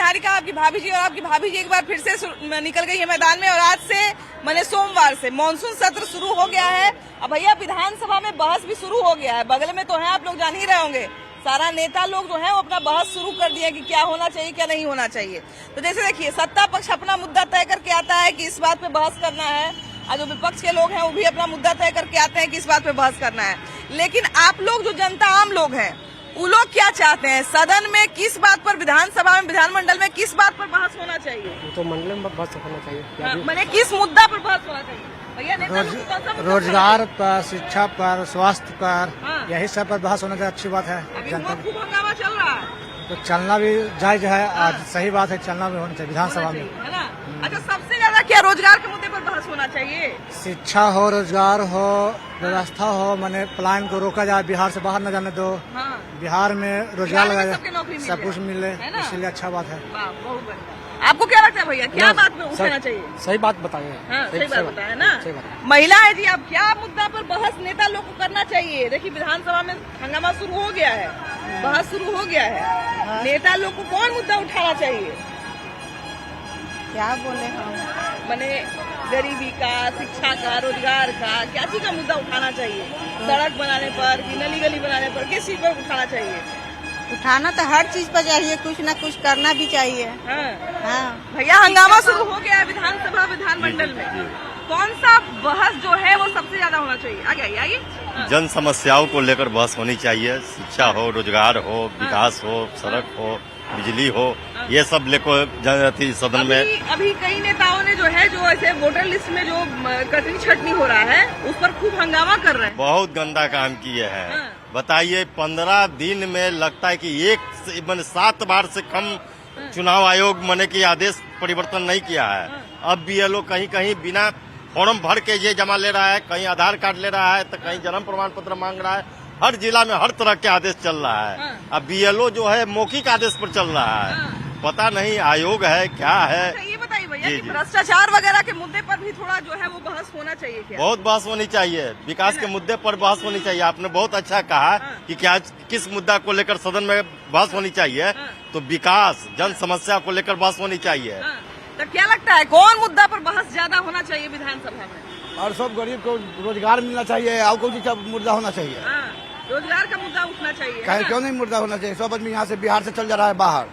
निहारिका आपकी भाभी जी, और आपकी भाभी जी एक बार फिर से निकल गई है मैदान में, और आज से माने सोमवार से मानसून सत्र शुरू हो गया है। अब भैया विधानसभा में बहस भी शुरू हो गया है, बगल में तो है, आप लोग जान ही रहे होंगे, सारा नेता लोग जो है वो अपना बहस शुरू कर दिया कि क्या होना चाहिए क्या नहीं होना चाहिए। तो जैसे देखिए, सत्ता पक्ष अपना मुद्दा तय करके आता है कि इस बात पे बहस करना है, और जो विपक्ष के लोग हैं वो भी अपना मुद्दा तय करके आते हैं कि इस बात पे बहस करना है। लेकिन आप लोग जो जनता आम लोग हैं वो लोग क्या चाहते हैं? सदन में किस बात पर, विधानसभा में, विधानमंडल में किस बात पर बहस होना चाहिए? तो मंडल में बहस होना चाहिए, मैंने किस मुद्दा पर बहस होना चाहिए भैया? रोजगार पर, शिक्षा पर, स्वास्थ्य पर, हाँ। यही सब पर बहस होना चाहिए। अच्छी बात है। जनता खूब हंगामा चल रहा है तो चलना भी जायज है, हाँ। आज सही बात है, चलना भी होना चाहिए विधानसभा में, है ना? अच्छा, सबसे ज्यादा क्या रोजगार के मुद्दे पर बहस होना चाहिए? शिक्षा हो, रोजगार हो, व्यवस्था हो, माने प्लान को रोका जाए, बिहार से बाहर न जाने दो, हाँ। बिहार में रोजगार बिहार में लगाया सबके नौकरी मिल सब जाए, कुछ मिले, है ना? इसलिए अच्छा बात है। वाह, बहुत बढ़िया। आपको क्या लगता है भैया, क्या बात में उठाना चाहिए? सही बात बताए, हाँ, सही बात बताया ना। सही बात। महिला है जी, अब क्या मुद्दा पर बहस नेता लोग को करना चाहिए? देखिए, विधानसभा में हंगामा शुरू हो गया है, बहस शुरू हो गया है, नेता लोग को कौन मुद्दा उठाना चाहिए? क्या बोले हम? माने गरीबी का, शिक्षा का, रोजगार का, क्या चीज का मुद्दा उठाना चाहिए? सड़क बनाने पर, कि नली गली बनाने पर, किस चीज पर उठाना चाहिए? उठाना तो हर चीज पर चाहिए, कुछ न कुछ करना भी चाहिए। हाँ। भैया, हंगामा शुरू हो गया है विधानसभा विधानमंडल में, कौन सा बहस जो है वो सबसे ज्यादा होना चाहिए? आगे आइए। जन समस्याओं को लेकर बहस होनी चाहिए। शिक्षा हो, रोजगार हो, विकास हो, सड़क हो, बिजली हो, ये सब लेकर सदन में अभी कई नेताओं ने जो है, जो ऐसे वोटर लिस्ट में जो कटनी छटनी हो रहा है उस पर खूब हंगामा कर रहे हैं। बहुत गंदा काम किए हैं। बताइए, 15 दिन में लगता है कि 7 बार से कम चुनाव आयोग मने की आदेश परिवर्तन नहीं किया है। अब भी ये लोग कहीं कहीं बिना फॉर्म भर के ये जमा ले रहा है, कहीं आधार कार्ड ले रहा है, तो कहीं जन्म प्रमाण पत्र मांग रहा है। हर जिला में हर तरह के आदेश चल रहा है। अब BLO जो है मौखिक आदेश पर चल रहा है। पता नहीं आयोग है क्या है। ये बताइए भैया कि भ्रष्टाचार वगैरह के मुद्दे पर भी थोड़ा जो है वो बहस होना चाहिए क्या? बहुत बहस होनी चाहिए, विकास के मुद्दे पर बहस होनी चाहिए। आपने बहुत अच्छा कहा कि क्या किस मुद्दा को लेकर सदन में बहस होनी चाहिए, तो विकास, जन समस्या को लेकर बहस होनी चाहिए। तो क्या लगता है कौन मुद्दा पर बहस ज्यादा होना चाहिए विधानसभा में? और सब गरीब को रोजगार मिलना चाहिए, और कोई चीज का मुद्दा होना चाहिए। रोजगार का मुद्दा उठना चाहिए। क्यों नहीं मुद्दा होना चाहिए? सब आदमी यहाँ से बिहार से चल जा रहा है बाहर,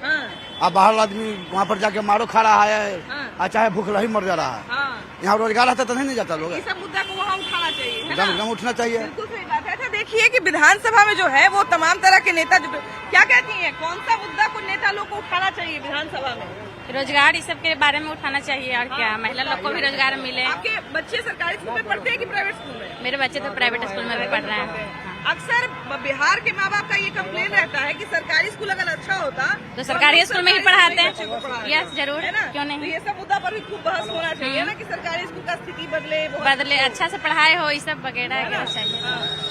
अब बाहर आदमी वहाँ पर जाके मारो खा रहा है, और चाहे भूख ही मर जा रहा है। यहाँ रोजगार रहता तो नहीं जाता लोग। इस मुद्दा को वहाँ उठाना चाहिए, एकदम उठना चाहिए। बिल्कुल सही बात है। अच्छा, देखिए कि विधानसभा में जो है वो तमाम तरह के नेता जो क्या कहती हैं, कौन सा मुद्दा को नेता लोग को उठाना चाहिए विधानसभा में? रोजगार, इस सब के बारे में उठाना चाहिए। और क्या, महिला लोग को भी रोजगार मिले। आपके बच्चे सरकारी स्कूल में पढ़ते हैं कि प्राइवेट स्कूल में? मेरे बच्चे तो प्राइवेट स्कूल में भी पढ़ रहे हैं। अक्सर बिहार के माँ बाप का ये कंप्लेन रहता है कि सरकारी स्कूल अगर अच्छा होता तो सरकारी स्कूल में ही पढ़ाते हैं। यस, जरूर, है ना? क्यों नहीं? तो ये सब मुद्दा पर भी खूब बहस होना चाहिए ना, कि सरकारी स्कूल का स्थिति बदले, अच्छा से पढ़ाई हो, ये सब वगैरह चाहिए।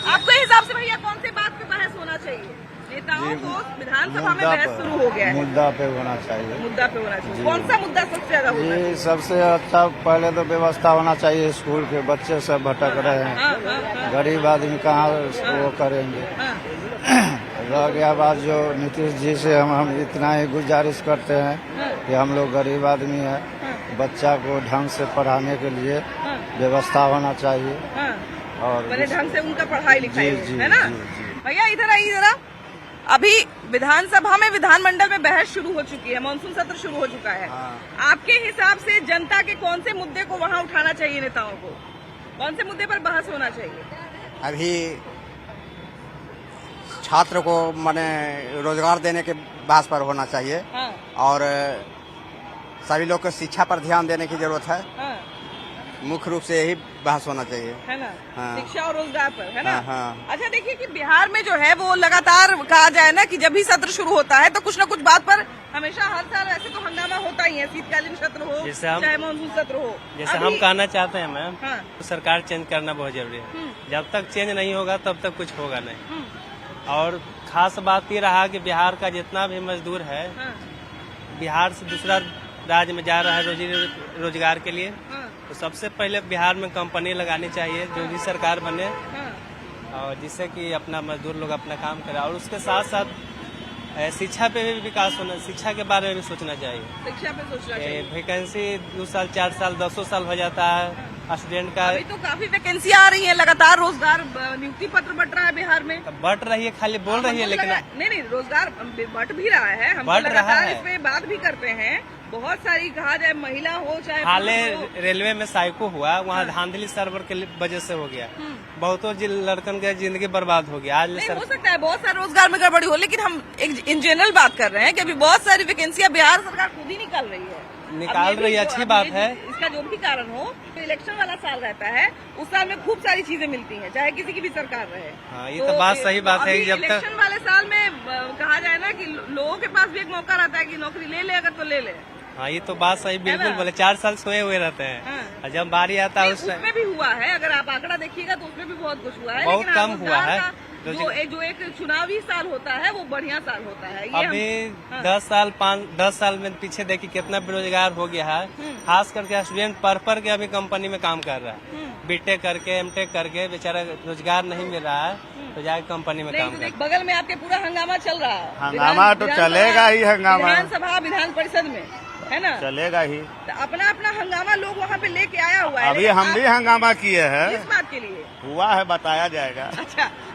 आपके हिसाब से भैया कौन सी बात पे बहस होना चाहिए? नेताओं को विधानसभा में बहस शुरू हो गया है, मुद्दा पे होना चाहिए। मुद्दा पे होना चाहिए। कौन सा मुद्दा सबसे ज्यादा होना चाहिए? सबसे अच्छा पहले तो व्यवस्था होना चाहिए। स्कूल के बच्चे सब भटक रहे हैं, गरीब आदमी कहाँ वो करेंगे। रह गया बात जो नीतीश जी से हम इतना ही गुजारिश करते हैं कि हम लोग गरीब आदमी है, बच्चा को ढंग से पढ़ाने के लिए व्यवस्था होना चाहिए, और ढंग से उनका पढ़ाई लिखाई है ना। भैया इधर आइए जरा। अभी विधानसभा में, विधानमंडल में बहस शुरू हो चुकी है, मानसून सत्र शुरू हो चुका है। आपके हिसाब से जनता के कौन से मुद्दे को वहाँ उठाना चाहिए? नेताओं को कौन से मुद्दे पर बहस होना चाहिए? अभी छात्र को माने रोजगार देने के बहस पर होना चाहिए। और सभी लोग को शिक्षा पर ध्यान देने की जरूरत है। मुख्य रूप से यही बहस होना चाहिए, है ना? शिक्षा और रोजगार पर, है ना? अच्छा, देखिए कि बिहार में जो है वो लगातार कहा जाए ना कि जब भी सत्र शुरू होता है तो कुछ न कुछ बात पर हमेशा हर साल ऐसे तो हंगामा होता ही है, शीतकालीन सत्र हो चाहे मानसून सत्र हो। जैसे हम कहना चाहते हैं मैम, तो सरकार चेंज करना बहुत जरूरी है। जब तक चेंज नहीं होगा तब तक कुछ होगा नहीं। और खास बात ये रहा कि बिहार का जितना भी मजदूर है बिहार से दूसरा राज्य में जा रहा है रोजगार के लिए, तो सबसे पहले बिहार में कंपनी लगानी चाहिए जो भी सरकार बने, और जिससे कि अपना मजदूर लोग अपना काम करे। और उसके साथ साथ शिक्षा पे भी विकास होना, शिक्षा के बारे में भी सोचना चाहिए। शिक्षा पे सोचना चाहिए। वैकेंसी 2 साल 4 साल 10 साल हो जाता है स्टूडेंट का। अभी तो काफी वैकेंसी आ रही है, लगातार रोजगार नियुक्ति पत्र बट रहा है बिहार में। बढ़ रही है, खाली बोल रही है, लेकिन नहीं रोजगार बढ़ भी रहा है। हम बढ़ रहा लगातार है। इस पे बात भी करते हैं। बहुत सारी कहा जाए महिला हो चाहे हाले पुरुष हो। रेलवे में साइको हुआ, वहाँ धांधली सर्वर के वजह से हो गया। बहुतों लड़कन की जिंदगी बर्बाद हो गया। आज नहीं हो सकता है बहुत सारे रोजगार में गड़बड़ी हो, लेकिन हम एक इन जनरल बात कर रहे हैं कि अभी बहुत सारी वैकेंसियां बिहार सरकार खुद ही निकाल रही है। निकाल रही है, अच्छी बात है। इसका जो भी कारण हो, तो इलेक्शन वाला साल रहता है, उस साल में खूब सारी चीजें मिलती हैं, चाहे किसी की भी सरकार रहे। हाँ, ये तो बात सही बात है। जब तक इलेक्शन वाले साल में कहा जाए ना कि लोगों के पास भी एक मौका रहता है कि नौकरी ले ले अगर तो ले ले। हाँ, ये तो बात सही बिल्कुल बोले। 4 साल सोए हुए रहते हैं। हाँ। और जब बारी आता है उसमें भी हुआ है, अगर आप आंकड़ा देखिएगा तो उसमें भी बहुत कुछ हुआ है। बहुत लेकिन कम हुआ है। जो एक चुनावी साल होता है वो बढ़िया साल होता है। ये अभी 10 साल में पीछे देखिए कितना बेरोजगार हो गया है। खास करके स्टूडेंट पढ़ के अभी कंपनी में काम कर रहा है। बीटेक करके एमटेक करके बेचारा रोजगार नहीं मिल रहा है, तो जाके कंपनी में काम कर रहा है। बगल में आपके पूरा हंगामा चल रहा है। हंगामा तो चलेगा ही, हंगामा विधानसभा विधान परिषद में है ना, चलेगा ही। तो अपना अपना हंगामा लोग वहाँ पे लेके आया हुआ है। अभी हम भी हंगामा किए हैं, इस बात के लिए हुआ है, बताया जाएगा।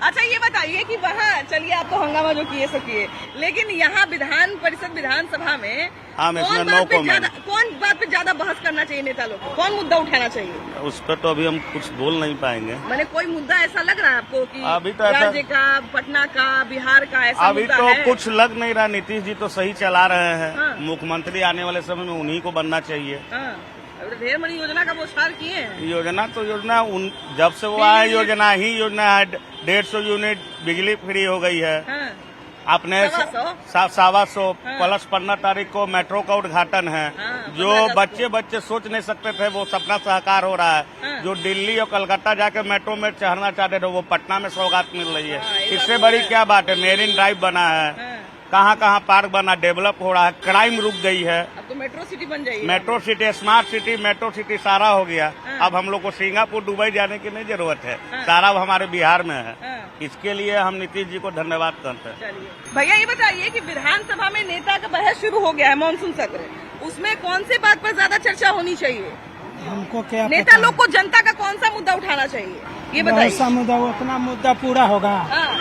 अच्छा ये बताइए कि वहाँ चलिए आप तो हंगामा जो किए सो किए, लेकिन यहाँ विधान परिषद विधानसभा में हम इसमें नो कमेंट। कौन बात पे ज्यादा बहस करना चाहिए नेता लोग को? कौन मुद्दा उठाना चाहिए? उस पर तो अभी हम कुछ बोल नहीं पाएंगे। मैंने कोई मुद्दा ऐसा लग रहा है आपको कि अभी तो ऐसा- राज्य का, पटना का, बिहार का ऐसा अभी मुद्दा तो है? कुछ लग नहीं रहा। नीतीश जी तो सही चला रहे हैं। हाँ। मुख्यमंत्री आने वाले समय में उन्हीं को बनना चाहिए। हाँ, अभी तो ढेर मनी योजना का विस्तार किए हैं। योजना तो योजना जब से वो आए योजना ही योजना है। 150 यूनिट बिजली फ्री हो गई है। हाँ, अपने 125 प्लस 15 तारीख को मेट्रो का उद्घाटन है। हाँ, जो 15 बच्चे सोच नहीं सकते थे वो सपना साकार हो रहा है। हाँ। जो दिल्ली और कलकत्ता जाके मेट्रो में चढ़ना चाहते थे वो पटना में सौगात मिल रही है। हाँ, ये इससे बात बड़ी है। क्या बात है। मेरीन ड्राइव बना है, हाँ। कहाँ कहाँ पार्क बना, डेवलप हो रहा है, क्राइम रुक गई है। अब तो मेट्रो सिटी बन जाएगी। Metro city, smart city, metro city सारा हो गया। हाँ। अब हम लोग को सिंगापुर दुबई जाने की नहीं जरूरत है। हाँ। सारा अब हमारे बिहार में है। हाँ। इसके लिए हम नीतीश जी को धन्यवाद करते हैं। चलिए भैया ये बताइए कि विधानसभा में नेता का बहस शुरू हो गया है, मानसून सत्र, उसमें कौन से बात पर ज्यादा चर्चा होनी चाहिए? हमको क्या नेता लोग को जनता का कौन सा मुद्दा उठाना चाहिए ये बताइए। मुद्दा उतना मुद्दा पूरा होगा। हाँ,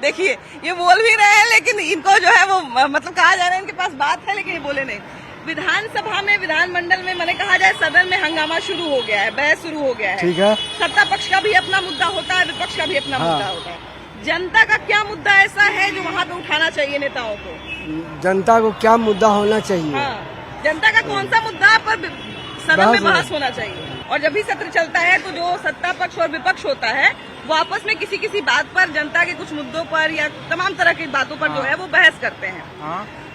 देखिए ये बोल भी रहे हैं, लेकिन इनको जो है वो मतलब कहा जा रहा है इनके पास बात है लेकिन ये बोले नहीं। विधानसभा में, विधानमंडल में मैंने कहा जाए सदन में हंगामा शुरू हो गया है, बहस शुरू हो गया है। ठीक है। सत्ता पक्ष का भी अपना मुद्दा होता है, विपक्ष का भी अपना मुद्दा होता है। जनता का क्या मुद्दा ऐसा है जो वहाँ पे उठाना चाहिए नेताओं को? जनता को क्या मुद्दा होना चाहिए? हाँ, जनता का कौन सा मुद्दा पर सदन में बहस होना चाहिए? और जब भी सत्र चलता है तो जो सत्ता पक्ष और विपक्ष होता है वो आपस में किसी बात पर, जनता के कुछ मुद्दों पर या तमाम तरह की बातों पर जो है वो बहस करते हैं।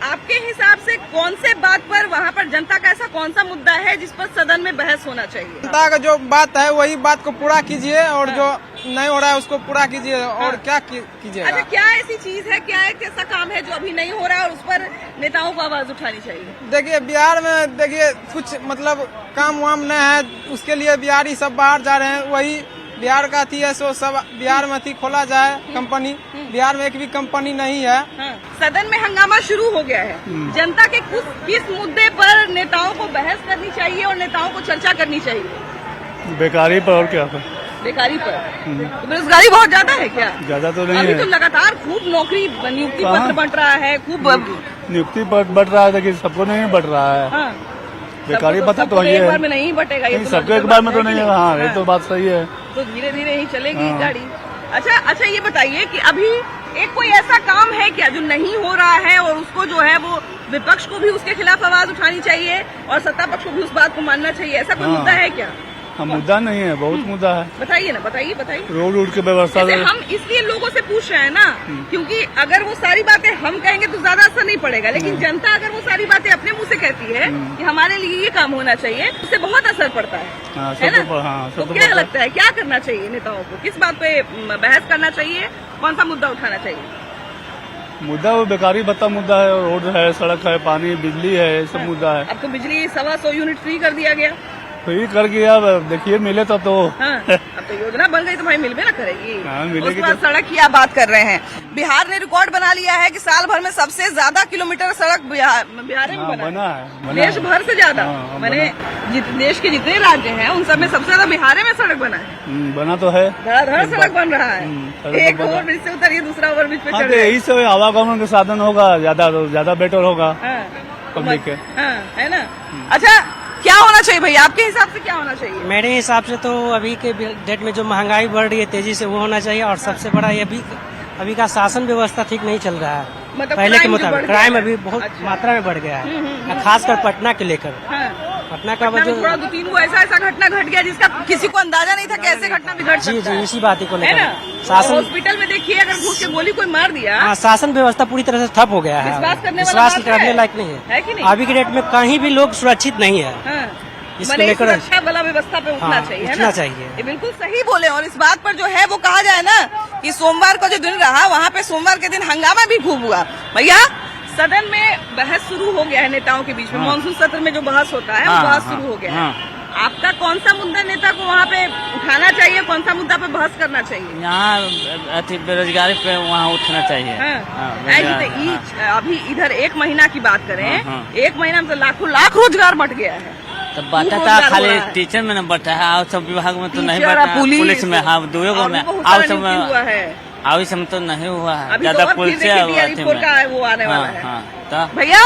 आपके हिसाब से कौन से बात पर वहाँ पर जनता का ऐसा कौन सा मुद्दा है जिस पर सदन में बहस होना चाहिए? जनता का जो बात है वही बात को पूरा कीजिए और जो नहीं हो रहा है उसको पूरा कीजिए। और क्या कीजिएगा? अच्छा, क्या ऐसी चीज है, क्या एक ऐसा काम है जो अभी नहीं हो रहा है और उस पर नेताओं को आवाज उठानी चाहिए? देखिए बिहार में देखिए कुछ मतलब काम वाम नहीं है, उसके लिए बिहारी सब बाहर जा रहे हैं। वही बिहार का थी है सो सब बिहार में थी खोला जाए कंपनी। बिहार में एक भी कंपनी नहीं है। सदन में हंगामा शुरू हो गया है। जनता के किस मुद्दे पर नेताओं को बहस करनी चाहिए और नेताओं को चर्चा करनी चाहिए? बेकारी पर और क्या पर? बेकारी पर। तो बेरोजगारी बहुत ज्यादा है क्या? ज्यादा तो नहीं अभी है। तो लगातार खूब नौकरी नियुक्ति पत्र बंट रहा है, खूब नियुक्ति पर बढ़ रहा है लेकिन सबको नहीं बढ़ रहा है। हाँ। बेकारी पता तो एक ये बार में नहीं बटेगा, ये तो सबके एक बार में तो नहीं है। हाँ, ये तो बात सही है। तो धीरे धीरे ही चलेगी गाड़ी। अच्छा ये बताइए कि अभी एक कोई ऐसा काम है क्या जो नहीं हो रहा है और उसको जो है वो विपक्ष को भी उसके खिलाफ आवाज उठानी चाहिए और सत्ता पक्ष को भी उस बात को मानना चाहिए? ऐसा कोई मुद्दा है क्या? हाँ, मुद्दा नहीं है, बहुत मुद्दा है। बताइए ना, बताइए। रोड की व्यवस्था हम इसलिए लोगों से पूछ रहे हैं ना, क्योंकि अगर वो सारी बातें हम कहेंगे तो ज्यादा असर नहीं पड़ेगा, लेकिन जनता अगर वो सारी बातें अपने मुंह से कहती है कि हमारे लिए ये काम होना चाहिए, उससे बहुत असर पड़ता है। है ना? तो क्या लगता है क्या करना चाहिए नेताओं को? किस बात पे बहस करना चाहिए? कौन सा मुद्दा उठाना चाहिए? मुद्दा वो बेकारी भत्ता मुद्दा है, रोड है, सड़क है, पानी, बिजली है, ये सब मुद्दा है। अब तो बिजली 125 यूनिट फ्री कर दिया गया। फ्री कर दिया, देखिए मिले तब तो। हाँ, अब तो योजना बन गई तो भाई मिलबे ना करेगी। हाँ, मिलेगी उसके बाद सड़क की आप बात कर रहे हैं। बिहार ने रिकॉर्ड बना लिया है कि साल भर में सबसे ज्यादा किलोमीटर सड़क बिहार में बना है। देश भर से ज्यादा, मैंने देश के जितने राज्य हैं उन सब में सबसे ज्यादा बिहार में सड़क बना है। बना तो है, धड़ाधड़ सड़क बन रहा है। एक ओवर ब्रिज से उतरिए, दूसरा ओवर ब्रिज पे चढ़ रहे हैं। यही सब आवागमन का साधन होगा, ज्यादा बेटर होगा पब्लिक के। है ना। अच्छा, क्या होना चाहिए भैया आपके हिसाब से, क्या होना चाहिए? मेरे हिसाब से तो अभी के डेट में जो महंगाई बढ़ रही है तेजी से, वो होना चाहिए। और सबसे बड़ा ये अभी का शासन व्यवस्था ठीक नहीं चल रहा है। मतलब पहले के crime जो बढ़ मुताबिक गया क्राइम है। अभी बहुत अच्छा। मात्रा में बढ़ गया है, खासकर पटना के लेकर। पटना का पटना में थोड़ा 2-3 को ऐसा घटना घट गया जिसका किसी को अंदाजा नहीं था कैसे घटना भी घट जी सकता है। इसी बात को है ना। लेकर शासन, हॉस्पिटल में देखिए अगर घुस के गोली कोई मार दिया, हाँ, शासन व्यवस्था पूरी तरह से ठप हो गया है। विश्वास करने वाला विश्वास बात है। करने लायक नहीं है कि नहीं? अभी के डेट में कहीं भी लोग सुरक्षित नहीं है। इसको मैंने लेकर सुरक्षा वाला व्यवस्था पे उठना चाहिए, है उठना ना? चाहिए। ये बिल्कुल सही बोले। और इस बात पर जो है वो कहा जाए ना कि सोमवार का जो दिन रहा, वहाँ पे सोमवार के दिन हंगामा भी खूब हुआ। भैया, सदन में बहस शुरू हो गया है नेताओं के बीच में। मानसून सत्र में जो बहस होता है वो बहस शुरू हो गया है। आपका कौन सा मुद्दा नेता को वहाँ पे उठाना चाहिए, कौन सा मुद्दा पे बहस करना चाहिए? यहाँ बेरोजगारी पे वहाँ उठना चाहिए। अभी इधर 1 महीना की बात करें, 1 महीना में तो लाखों लाख रोजगार बट गया है। तो बटा था खाली टीचर में न बटा है, और सब विभाग में तो नहीं बटा, पुलिस में हाँ दुगो में, और सब में अभी सब तो नहीं हुआ है, ज्यादा पुलिस वो आने वाला है। भैया,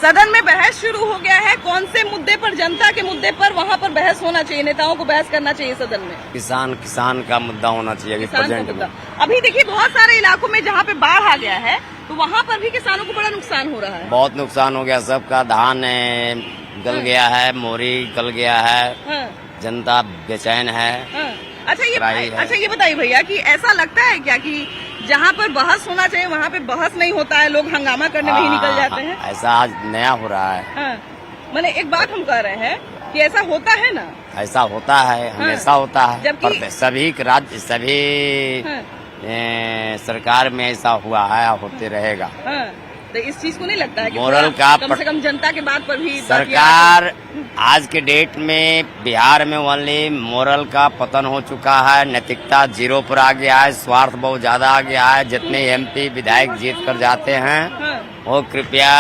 सदन में बहस शुरू हो गया है। कौन से मुद्दे पर, जनता के मुद्दे पर वहाँ पर बहस होना चाहिए, नेताओं को बहस करना चाहिए सदन में? किसान का मुद्दा होना चाहिए प्रेजेंट में। अभी देखिए बहुत सारे इलाकों में जहाँ पे बाढ़ आ गया है तो वहाँ पर भी किसानों को बड़ा नुकसान हो रहा है। बहुत नुकसान हो गया, सबका धान गल गया है, मोरी गल गया है, जनता बेचैन है। अच्छा ये बताइए भैया कि ऐसा लगता है क्या कि जहाँ पर बहस होना चाहिए वहाँ पे बहस नहीं होता है, लोग हंगामा करने में ही निकल जाते हैं? ऐसा आज नया हो रहा है। मैंने एक बात हम कह रहे हैं कि ऐसा होता है ना, ऐसा होता है, हमेशा होता है। जबकि सभी राज्य, सभी सरकार में ऐसा हुआ है, होते रहेगा। तो इस चीज को नहीं लगता है कि मोरल का कम से कम जनता के बात पर भी सरकार आज के डेट में बिहार में ओनली मोरल का पतन हो चुका है, नैतिकता 0 पर आ गया है, स्वार्थ बहुत ज्यादा आ गया है। जितने MP विधायक जीत कर जाते हैं वो कृपया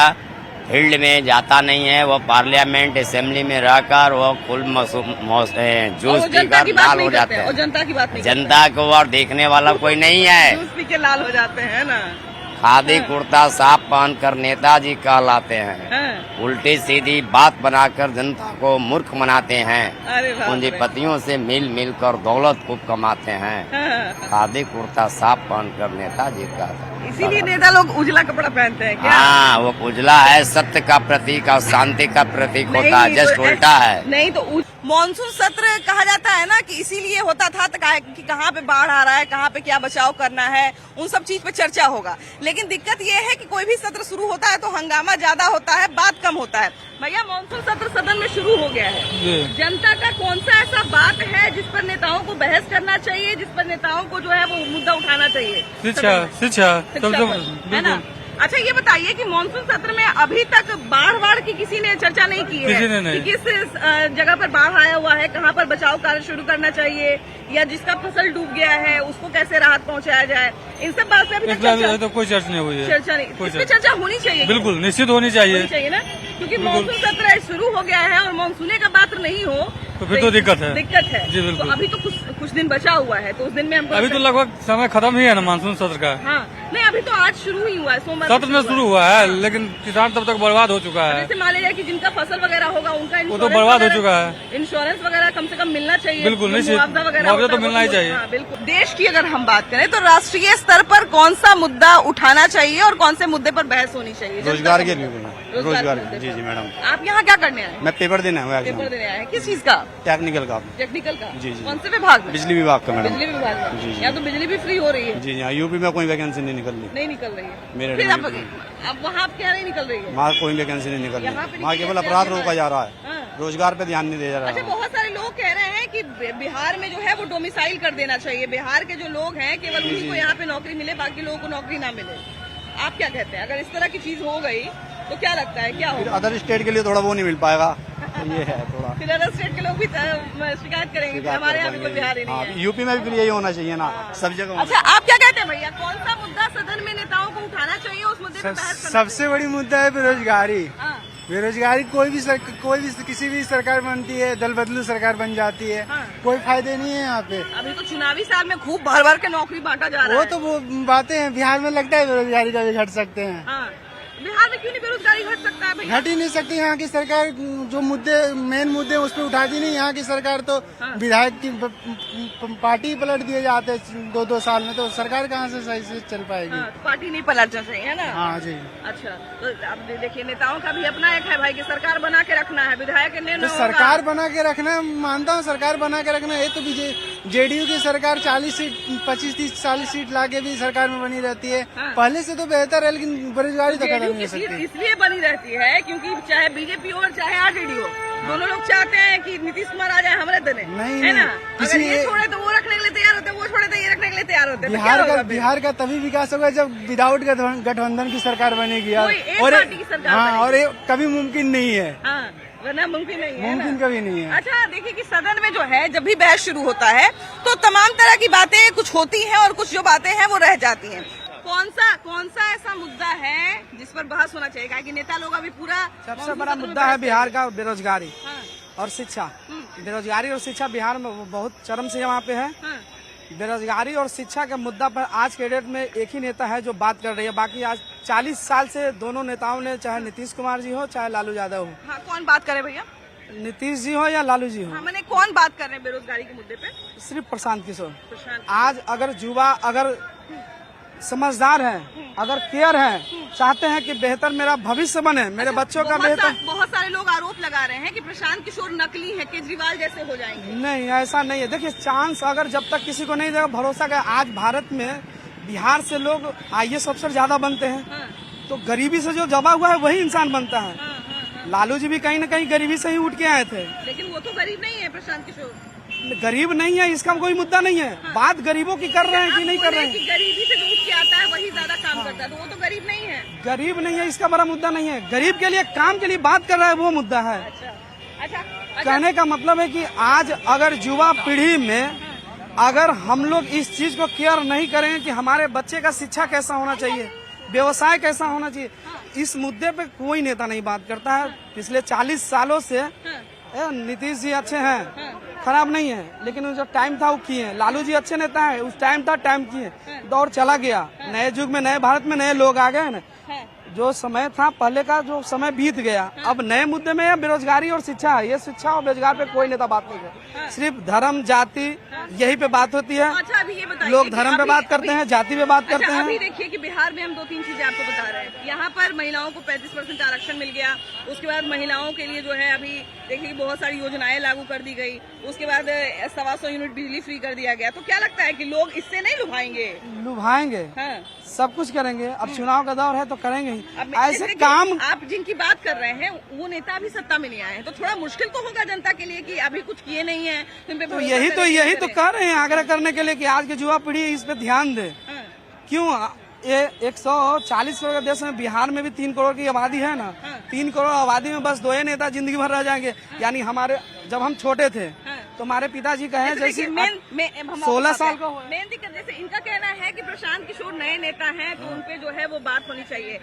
फील्ड में जाता नहीं है, वो पार्लियामेंट असेंबली में रहकर वो कुल जूस पीकर लाल हो जाते हैं। जनता की बात नहीं, जनता को और देखने वाला कोई नहीं है, जूस पी के लाल हो जाते हैं ना। खादी कुर्ता साफ पहनकर नेताजी कहलाते हैं, उल्टी सीधी बात बनाकर जनता को मूर्ख बनाते हैं, पूंजीपतियों से मिल कर दौलत खूब कमाते हैं। खादी कुर्ता साफ पहनकर नेताजी कहते हैं, इसीलिए नेता लोग उजला कपड़ा पहनते हैं क्या? हाँ, वो उजला है, सत्य का प्रतीक और शांति का प्रतीक होता है, जस्ट उल्टा है। नहीं तो मॉनसून सत्र कहा जाता है ना कि इसीलिए होता था कि कहाँ पे बाढ़ आ रहा है, कहाँ पे क्या बचाव करना है, उन सब चीज पे चर्चा होगा। लेकिन दिक्कत ये है कि कोई भी सत्र शुरू होता है तो हंगामा ज्यादा होता है, बात कम होता है। भैया, मॉनसून सत्र सदन में शुरू हो गया है, जनता का कौन सा ऐसा बात है जिस पर नेताओं को बहस करना चाहिए, जिस पर नेताओं को जो है वो मुद्दा उठाना चाहिए? शिक्षा है ना। अच्छा ये बताइए कि मॉनसून सत्र में अभी तक बाढ़ की किसी ने चर्चा नहीं की है कि किस जगह पर बाढ़ आया हुआ है, कहाँ पर बचाव कार्य शुरू करना चाहिए, या जिसका फसल डूब गया है उसको कैसे राहत पहुँचाया जाए, इन सब बात पे अभी तक तो कोई चर्चा नहीं हुई है। चर्चा नहीं, इस पे चर्चा होनी चाहिए, बिल्कुल निश्चित होनी चाहिए ना, क्योंकि मॉनसून सत्र शुरू हो गया है और मॉनसून का पात्र नहीं हो तो फिर तो दिक्कत है जी, बिल्कुल। तो अभी तो कुछ दिन बचा हुआ है, तो उस दिन में हमको अभी तो लगभग समय खत्म ही है ना मानसून सत्र का। हाँ, नहीं अभी तो आज शुरू ही हुआ है, सोमवार सत्र में शुरू हुआ है, लेकिन किसान तब तक बर्बाद हो चुका है। जैसे मान लीजिए कि जिनका फसल वगैरह होगा उनका वो तो बर्बाद हो चुका है। इंश्योरेंस वगैरह कम से कम मिलना चाहिए, बिल्कुल निश्चित, मुआवजा तो मिलना ही चाहिए। बिल्कुल। देश की अगर हम बात करें तो राष्ट्रीय स्तर पर कौन सा मुद्दा उठाना चाहिए और कौन से मुद्दे पर बहस होनी चाहिए? रोजगार के लिए। रोजगार, जी मैडम। आप यहाँ क्या करने आए? मैं पेपर देने आया। पेपर देने आए, किस चीज का? टेक्निकल का। टेक्निकल का? जी। कौन से विभाग में? बिजली विभाग का मैडम। बिजली विभाग में? जी। यहाँ तो बिजली भी फ्री हो रही है। जी हाँ, यूपी में कोई वैकेंसी नहीं निकल रही। नहीं निकल रही है मेरे। फिर अब वहाँ क्या नहीं निकल रही है? वहाँ कोई वैकेंसी नहीं निकल रही, वहाँ केवल अपराध रोका जा रहा है, रोजगार पे ध्यान नहीं दिया जा रहा है। अच्छा, बहुत सारे लोग कह रहे हैं कि बिहार में जो है वो डोमिसाइल कर देना चाहिए, बिहार के जो लोग हैं केवल उन्हीं को यहाँ पे नौकरी मिले, बाकी लोगों को नौकरी ना मिले। आप क्या कहते हैं, अगर इस तरह की चीज हो गई तो क्या लगता है क्या होगा? अदर स्टेट के लिए थोड़ा वो नहीं मिल पाएगा, ये है थोड़ा। फिर अदर स्टेट के लोग भी शिकायत करेंगे कि हमारे यहाँ भी कोई बिहारी नहीं है। यूपी में भी यही होना चाहिए ना, सब जगह। अच्छा, आप क्या कहते हैं भैया, कौन सा मुद्दा सदन में नेताओं को उठाना चाहिए, उस मुद्दे पे बहस करना? सबसे बड़ी मुद्दा है बेरोजगारी। हाँ। बेरोजगारी कोई भी किसी भी सरकार बनती है, दल बदलू सरकार बन जाती है, हाँ। कोई फायदे नहीं है यहाँ पे। अभी तो चुनावी साल में खूब भर भर के नौकरी बांटा जा रहा वो है। तो वो बातें हैं, बिहार में लगता है बेरोजगारी का भी घट सकते हैं। हाँ। बिहार में क्यों नहीं बेरोजगारी घट सकता है भैया? घट ही नहीं सकती। यहाँ की सरकार जो मुद्दे मेन मुद्दे उस पर उठाती नहीं। यहाँ की सरकार तो विधायक की पार्टी पलट दिए जाते 2-2 साल में, तो सरकार कहाँ से सही से चल पाएगी? हाँ, तो पार्टी नहीं पलटना चाहिए, है ना? हाँ जी। अच्छा, तो अब देखिए नेताओं का भी अपना एक है भाई कि सरकार बना के रखना है, विधायक के निर्णय तो सरकार बना के रखना, मानता हूँ सरकार बना के रखना। ये तो जेडीयू की सरकार 40 सीट 25-30-40 सीट लाके भी सरकार में बनी रहती है। पहले से तो बेहतर है, लेकिन बेरोजगारी तो खत्म नहीं हो सकती। इसलिए बनी रहती है क्योंकि चाहे बीजेपी हो चाहे आरजेडी हो, दोनों लोग चाहते हैं कि नीतीश कुमार आ जाए हमारे दने, है ना? अगर ये छोड़े तो वो रखने के लिए तैयार होते हैं, वो छोड़े तो ये रखने के लिए तैयार होते हैं। बिहार का तभी विकास होगा जब विदाउट गठबंधन की सरकार बनेगी। और ये कभी मुमकिन नहीं है, वरना मुमकिन नहीं है, मुमकिन कभी नहीं है। अच्छा, देखिए कि सदन में जो है जब भी बहस शुरू होता है तो तमाम तरह की बातें कुछ होती हैं और कुछ जो बातें हैं वो रह जाती हैं। कौन सा ऐसा मुद्दा है जिस पर बहस होना चाहिए? कि नेता लोग अभी पूरा सबसे बड़ा मुद्दा है बिहार का बेरोजगारी और शिक्षा। बेरोजगारी और शिक्षा बिहार में बहुत चरम से यहाँ पे है। बेरोजगारी और शिक्षा के मुद्दा पर आज के डेट में एक ही नेता है जो बात कर रही है। बाकी आज 40 साल से दोनों नेताओं ने, चाहे नीतीश कुमार जी हो चाहे लालू यादव हो। हाँ, कौन बात करे भैया? नीतीश जी हो या लालू जी हो। हाँ, मैंने कौन बात कर रहे हैं बेरोजगारी के मुद्दे पे? सिर्फ प्रशांत किशोर। आज अगर युवा अगर समझदार हैं, अगर केयर हैं, चाहते हैं कि बेहतर मेरा भविष्य बने, मेरे बच्चों का बेहतर। बहुत सारे लोग आरोप लगा रहे हैं कि प्रशांत किशोर नकली है, केजरीवाल जैसे हो जाएंगे। नहीं, ऐसा नहीं है। देखिए, चांस अगर जब तक किसी को नहीं देगा, भरोसा का। आज भारत में बिहार से लोग IAS अफसर ज्यादा बनते हैं, तो गरीबी से जो दबा हुआ है वही इंसान बनता है। लालू जी भी कहीं न कहीं गरीबी से ही उठ के आए थे, लेकिन वो तो गरीब नहीं है। प्रशांत किशोर गरीब नहीं है, इसका कोई मुद्दा नहीं है। बात गरीबों की कर रहे हैं कि नहीं कर रहे हैं? गरीबी से जो उठ के आता है वही ज्यादा काम करता है, तो वो तो गरीब नहीं है। गरीब नहीं है, इसका बड़ा मुद्दा नहीं है। गरीब के लिए काम के लिए बात कर रहा है, वो मुद्दा है। अच्छा, कहने का मतलब है कि आज अगर युवा पीढ़ी में अगर हम लोग इस चीज को केयर नहीं करेंगे कि हमारे बच्चे का शिक्षा कैसा होना चाहिए, व्यवसाय कैसा होना चाहिए, इस मुद्दे पे कोई नेता नहीं बात करता है। पिछले 40 सालों से नीतीश जी अच्छे हैं, खराब नहीं है, लेकिन जो टाइम था वो किए। लालू जी अच्छे नेता है, उस टाइम था, टाइम किए, दौर चला गया। नए युग में, नए भारत में नए लोग आ गए ना। जो समय था पहले का, जो समय बीत गया, अब नए मुद्दे में बेरोजगारी और शिक्षा है। ये शिक्षा और बेरोजगार पे कोई नेता बात नहीं करता, सिर्फ धर्म जाति यही पे बात होती है। अच्छा, अभी ये बताइए, लोग धर्म पे बात करते हैं, जाति पे बात करते हैं। अभी देखिए कि बिहार में हम 2-3 चीजें आपको बता रहे हैं। यहाँ पर महिलाओं को 35% आरक्षण मिल गया। उसके बाद महिलाओं के लिए जो है अभी देखिए बहुत सारी योजनाएं लागू कर दी गई। उसके बाद 125 यूनिट बिजली फ्री कर दिया गया। तो क्या लगता है कि लोग इससे नहीं लुभाएंगे? सब कुछ करेंगे। अब चुनाव का दौर है तो करेंगे ही ऐसे काम। आप जिनकी बात कर रहे हैं वो नेता अभी सत्ता में नहीं आए हैं, तो थोड़ा मुश्किल तो होगा जनता के लिए कि अभी कुछ किए नहीं है। तो यही तो कर रहे हैं आग्रह करने के लिए कि आज की युवा पीढ़ी इस पे ध्यान दे। क्यों? ये 140 करोड़ के देश में बिहार में भी 3 करोड़ की आबादी है ना। 3 करोड़ आबादी में बस 2 नेता जिंदगी भर रह जाएंगे। यानी हमारे जब हम छोटे थे तो हमारे पिताजी कहे जैसे 16 साल का मेन दिक्कत, जैसे इनका कहना है कि प्रशांत किशोर नए नेता हैं तो उनपे जो है वो बात होनी चाहिए,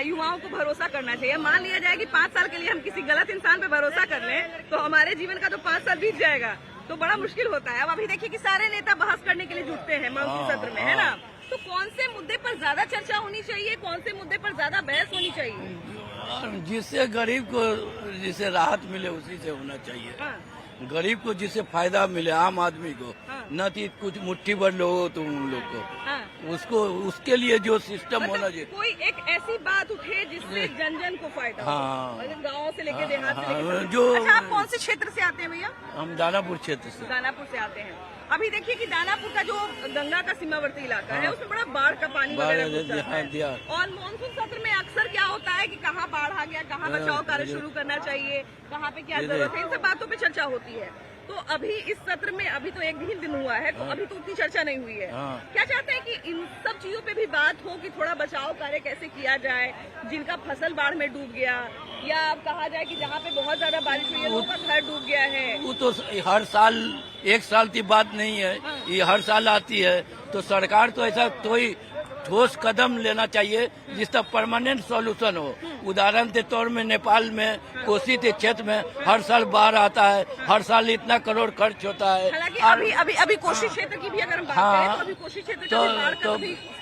युवाओं को भरोसा करना चाहिए। मान लिया जाए कि 5 साल के लिए हम किसी गलत इंसान पे भरोसा कर लें तो हमारे जीवन का तो 5 साल बीत जाएगा, तो बड़ा मुश्किल होता है। अब अभी देखिए कि सारे नेता बहस करने के लिए जुटते हैं मानसून सत्र में, है ना? तो कौन से मुद्दे पर ज्यादा चर्चा होनी चाहिए, कौन से मुद्दे पर ज्यादा बहस होनी चाहिए? जिससे गरीब को जिसे राहत मिले उसी से होना चाहिए। गरीब को जिससे फायदा मिले, आम आदमी को, न कि कुछ मुट्ठी भर लोगो तुम लोग को, उसको उसके लिए जो सिस्टम होना चाहिए। कोई एक ऐसी बात उठे जिससे जन जन को फायदा हो, गाँव से लेके देहात से लेके। जो अच्छा, आप कौन से क्षेत्र से आते हैं भैया? हम दानापुर क्षेत्र से। दानापुर से आते हैं। अभी देखिए कि दानापुर का जो गंगा का सीमावर्ती इलाका है उसमें बड़ा बाढ़ का पानी वगैरह है। और मानसून सत्र में अक्सर क्या होता है कि कहाँ बाढ़ आ गया, कहाँ बचाव कार्य शुरू करना चाहिए, कहाँ पे क्या जरूरत है, इन सब बातों पे चर्चा होती है। तो अभी इस सत्र में अभी तो एक ही दिन हुआ है, तो अभी तो उतनी चर्चा नहीं हुई है। क्या चाहते हैं कि इन सब चीजों पे भी बात हो कि थोड़ा बचाव कार्य कैसे किया जाए, जिनका फसल बाढ़ में डूब गया, या अब कहा जाए कि जहाँ पे बहुत ज्यादा बारिश हुई है लोगों का घर डूब गया है। वो तो हर साल, एक साल की बात नहीं है, ये हर साल आती है। तो सरकार तो ऐसा कोई ठोस कदम लेना चाहिए जिसका परमानेंट सॉल्यूशन हो। उदाहरण के तौर में नेपाल में कोसी के क्षेत्र में हर साल बाढ़ आता है, हर साल इतना करोड़ खर्च होता है। हालांकि अभी कोशी क्षेत्र की भी अगर हम बात करें तो अभी कोशी क्षेत्र का भी बाढ़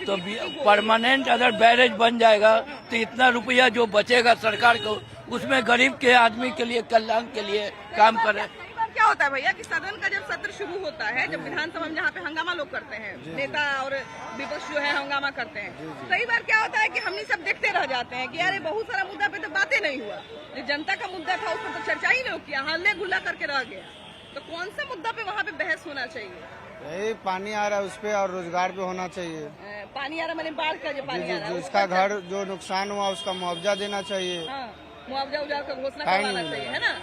का भी परमानेंट अगर बैरेज बन जाएगा तो इतना रुपया जो बचेगा सरकार को, उसमें गरीब के आदमी के लिए, कल्याण के लिए काम करे। क्या होता है भैया कि सदन का जब सत्र शुरू होता है, जब विधानसभा में जहाँ पे हंगामा लोग करते हैं, नेता और विपक्ष जो है हंगामा करते हैं, कई बार क्या होता है कि हम सब देखते रह जाते हैं कि यार बहुत सारा मुद्दा पे तो बातें नहीं हुआ, जो जनता का मुद्दा था उस पर तो चर्चा ही नहीं किया, हल्ले गुल्ला करके रह गया। तो कौन सा मुद्दा पे वहाँ पे बहस होना चाहिए? यही पानी आ रहा है उस पे और रोजगार पे होना चाहिए। पानी आ रहा मैंने बाढ़ का जो पानी आ रहा है, जिसका घर जो नुकसान हुआ उसका मुआवजा देना चाहिए, मुआवजा का घोषणा करवाना चाहिए, है ना?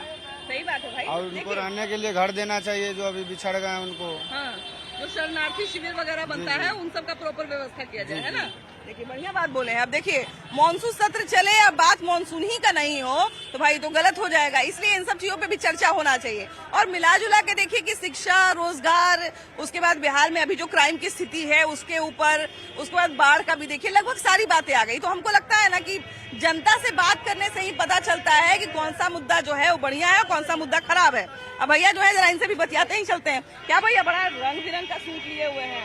सही बात है भाई। और उनको रहने के लिए घर देना चाहिए जो अभी बिछड़ गए हैं उनको। जो शरणार्थी शिविर वगैरह बनता है उन सब का प्रॉपर व्यवस्था किया जाए, है ना? देखिए बढ़िया बात बोले हैं। अब देखिए मानसून सत्र चले या बात मानसून ही का नहीं हो तो भाई तो गलत हो जाएगा, इसलिए इन सब चीजों पे भी चर्चा होना चाहिए। और मिला जुला के देखिए कि शिक्षा, रोजगार, उसके बाद बिहार में अभी जो क्राइम की स्थिति है उसके ऊपर, उसके बाद बाढ़ का भी देखिए, लगभग सारी बातें आ गई। तो हमको लगता है ना कि जनता से बात करने से ही पता चलता है कि कौन सा मुद्दा जो है वो बढ़िया है और कौन सा मुद्दा खराब है। अब भैया जो है जरा इनसे भी बतियाते ही चलते हैं। क्या भैया बड़ा रंग बिरंग का सूट लिए हुए हैं?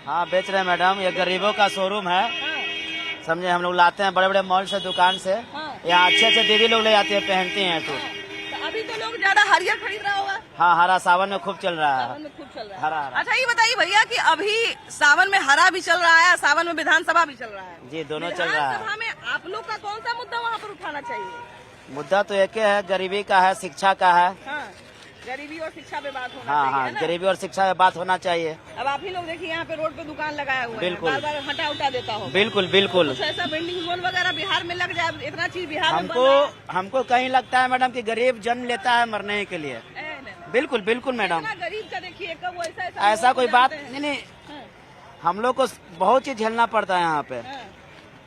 हाँ बेच रहे हैं मैडम, ये गरीबों का शोरूम है, समझे। हम लोग लाते हैं बड़े बड़े मॉल से, दुकान से, यहाँ अच्छे अच्छे दीदी लोग ले आते हैं, पहनते हैं सूट। तो अभी तो लोग ज्यादा हरियर खरीद रहा होगा। हाँ, हरा सावन में खूब चल रहा है, खूब चल रहा है हरा हरा। अच्छा ये बताइए भैया कि अभी सावन में हरा भी चल रहा है, सावन में विधानसभा भी चल रहा है। जी दोनों चल रहा है। विधानसभा में आप लोग का कौन सा मुद्दा वहाँ पर उठाना चाहिए? मुद्दा तो एक है, गरीबी का है, शिक्षा का है। गरीबी और शिक्षा पे बात होना हाँ चाहिए। हाँ, गरीबी और शिक्षा पे बात होना चाहिए। अब आप ही लोग देखिए यहाँ पे रोड पे दुकान लगाया हुआ है, बिल्कुल। बार बार हटा उठा देता हो। बिल्कुल बिल्कुल। कुछ ऐसा बिल्डिंग जोन वगैरह बिहार में लग जाए, इतना चीज बिहार में हमको कहीं लगता है मैडम कि गरीब जन्म लेता है मरने के लिए। बिल्कुल बिल्कुल मैडम, गरीब का देखिए कब ऐसा कोई बात नहीं। हम लोग को बहुत चीज झेलना पड़ता है यहाँ पे,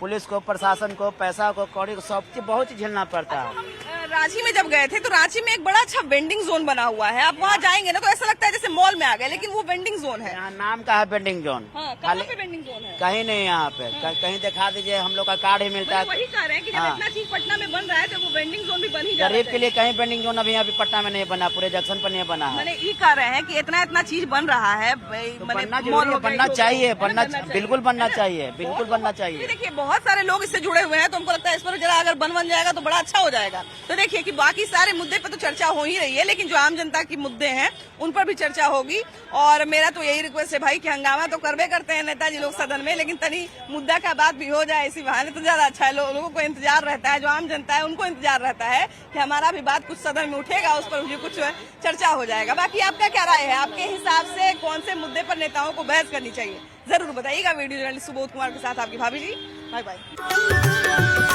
पुलिस को, प्रशासन को, पैसा को, कौड़ी को, सब चीज बहुत चीज झेलना पड़ता है। रांची में जब गए थे तो रांची में एक बड़ा अच्छा वेंडिंग जोन बना हुआ है, आप वहाँ जाएंगे ना तो ऐसा लगता है जैसे मॉल में आ गए, लेकिन वो वेंडिंग जोन है। यहाँ नाम का है वेंडिंग जोन, कहाँ पे वेंडिंग जोन है? कहीं नहीं यहाँ पे, कहीं दिखा दीजिए, हम लोग का कार्ड ही मिलता है। वही कह रहे हैं कि जब इतना चीज पटना में बन रहा है तो वो वेंडिंग जोन भी बन ही जाना गरीब के लिए कहीं वेंडिंग जोन अभी पटना में नहीं बना, पूरे जंक्शन पर नहीं बना है। मैंने ये कह रहे हैं कि इतना चीज बन रहा है, बनना चाहिए, बिल्कुल बनना चाहिए, बिल्कुल बनना चाहिए। देखिए बहुत सारे लोग इससे जुड़े हुए हैं, तो हमको लगता है इस पर जरा अगर बन जाएगा तो बड़ा अच्छा हो जाएगा। तो देखिए कि बाकी सारे मुद्दे पर तो चर्चा हो ही रही है, लेकिन जो आम जनता की मुद्दे हैं उन पर भी चर्चा होगी। और मेरा तो यही रिक्वेस्ट है भाई कि हंगामा तो करवे करते हैं नेताजी लोग सदन में, लेकिन तनी मुद्दा का बात भी हो जाए इसी बहाने तो ज्यादा अच्छा है। लोगों को इंतजार रहता है, जो आम जनता है उनको इंतजार रहता है कि हमारा भी बात कुछ सदन में उठेगा, उस पर भी कुछ चर्चा हो जाएगा। बाकी आपका क्या राय है? आपके हिसाब से कौन से मुद्दे पर नेताओं को बहस करनी चाहिए, जरूर बताइएगा। वीडियो जर्नलिस्ट सुबोध कुमार के साथ आपकी भाभी जी। Bye bye.